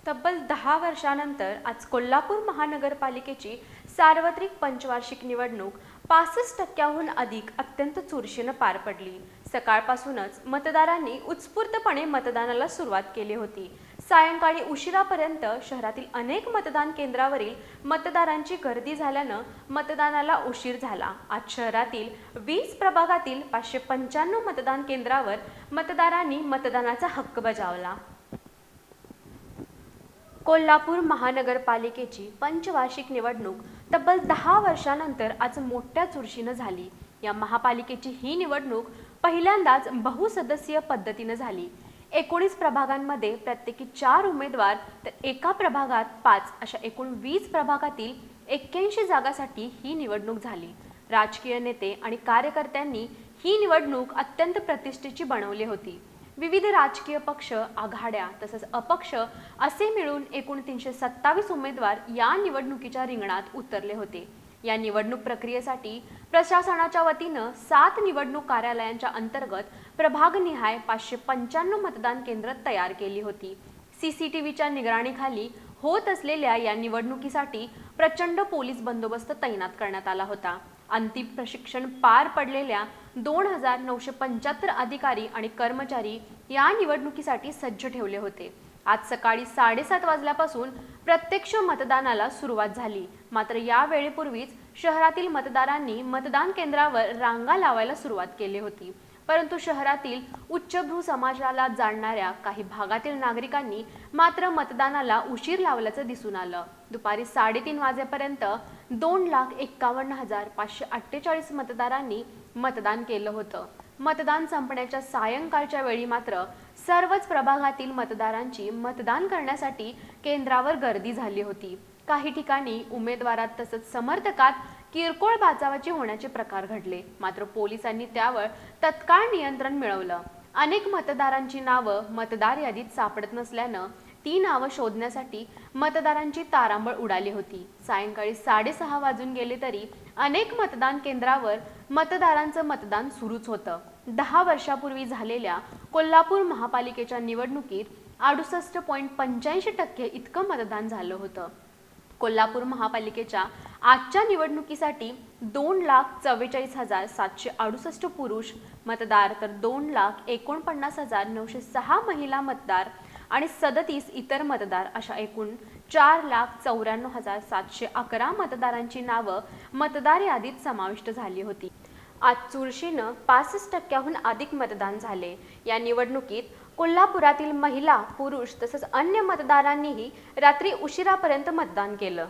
तब्बल 10 वर्षांनंतर आज कोल्हापूर महानगरपालिकेची सार्वत्रिक पंचवार्षिक निवडणूक 65% अधिक अत्यंत चुरशीनं पार पडली। सकाळपासूनच मतदारांनी उत्स्फूर्तपणे मतदानाला सुरुवात केली होती। सायंकाळी उशिरापर्यंत शहरातील अनेक मतदान केंद्रावरील मतदारांची गर्दी झाल्यानं मतदानाला उशीर झाला। आज शहरातील 20 प्रभागातील 595 मतदान केंद्रावर मतदारांनी मतदानाचा हक्क बजावला। कोल्हापूर महानगरपालिकेची पंचवार्षिक निवडणूक तब्बल 10 वर्षांनंतर आज मोठ्या चुरशीनं झाली। या महापालिकेची ही निवडणूक पहिल्यांदाच बहुसदस्यीय पद्धतीनं झाली। 19 प्रभागांमध्ये प्रत्येकी 4 उमेदवार तर एका प्रभागात 5 अशा एकूण 20 प्रभागातील 81 जागांसाठी ही निवडणूक झाली। राजकीय नेते आणि कार्यकर्त्यांनी ही निवडणूक अत्यंत प्रतिष्ठेची बनवली होती। विविध राजकीय पक्ष, आघाड्या तसंच अपक्ष असे मिळून एकूण 327 उमेदवार या निवडणुकीच्या रिंगणात उतरले होते। या निवडणूक प्रक्रियेसाठी प्रशासनाच्या वतीनं 7 निवडणूक कार्यालयांच्या अंतर्गत प्रभागनिहाय 595 मतदान केंद्र तयार केली होती। CCTVच्या निगराणीखाली होत असलेल्या या निवडणुकीसाठी प्रचंड पोलीस बंदोबस्त तैनात करण्यात आला होता। अंतिम प्रशिक्षण पार पडलेल्या 2975 अधिकारी आणि कर्मचारी या निवडणुकीसाठी सज्ज ठेवले होते। आज सकाळी 7:30 वाजल्यापासून प्रत्यक्ष मतदानाला सुरुवात झाली। मात्र या वेळेपूर्वीच शहरातील मतदारांनी मतदान केंद्रावर रांगा लावायला सुरुवात केली होती। परंतु शहरातील उच्चभ्रू समाजाला जाणणाऱ्या काही भागातील नागरिकांनी मात्र मतदानाला उशीर लावल्याचं दिसून आलं। दुपारी 3:30 वाजेपर्यंत 2,51,548 मतदारांनी मतदान केलं होतं। मतदान संपण्याच्या सायंकाळच्या वेळी मात्र सर्वच प्रभागातील मतदारांची मतदान करण्यासाठी केंद्रावर गर्दी झाली होती। काही ठिकाणी उमेदवारात तसंच समर्थकात किरकोळ बाचाबाची होण्याचे प्रकार घडले। मात्र पोलिसांनी त्यावर तत्काळ नियंत्रण मिळवलं। अनेक मतदारांची नावं मतदार यादीत सापडत नसल्यानं ती नावं शोधण्यासाठी मतदारांची तारांबळ उडाली होती। सायंकाळी 6:30 वाजून गेले तरी अनेक मतदान केंद्रावर मतदारांचं मतदान सुरूच होतं। 10 वर्षापूर्वी झालेल्या कोल्हापूर महापालिकेच्या निवडणुकीत 68.85% इतकं मतदान झालं होतं। कोल्हापूर महापालिकेच्या आजच्या निवडणुकीसाठी 2,44,768 पुरुष मतदार तर 2,49,906 महिला मतदार आणि 37 इतर मतदार अशा एकूण 4,94,711 मतदारांची नावं मतदार यादीत समाविष्ट झाली होती। आज चुरशीनं 65%हून अधिक मतदान झाले। या निवडणुकीत कोल्हापुरातील महिला, पुरुष तसंच अन्य मतदारांनीही रात्री उशिरापर्यंत मतदान केलं।